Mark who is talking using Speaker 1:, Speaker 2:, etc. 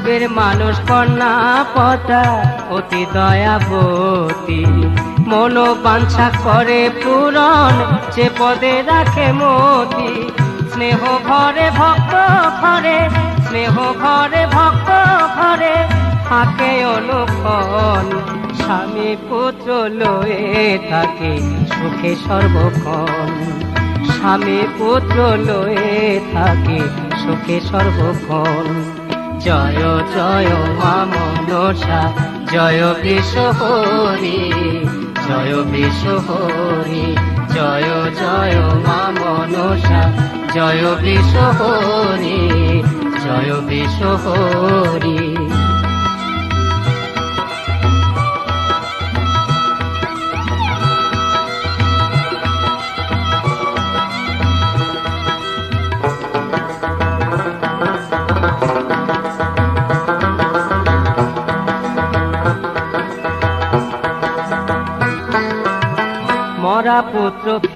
Speaker 1: বীর মানুষ কন্যা পতা অতি দয়াবতী, মনোবাঞ্ছা করে পূরণ যে পদে রাখে মতি। স্নেহ ভরে ভক্ত ঘরে, স্নেহ ভরে ভক্ত ঘরে থাকে অনুক্ষণ। স্বামী পুত্র লয়ে থাকে সুখে সর্বক্ষণ, স্বামী পুত্র লয়ে থাকে সুখে সর্বক্ষণ। জয় জয় মা মনসা, জয় বিশ্বহরি, জয় বিশ্বহরি, জয় জয় মা মনসা, জয় বিশ্বহরি, জয় বিশ্বহরি। মরা পুত্র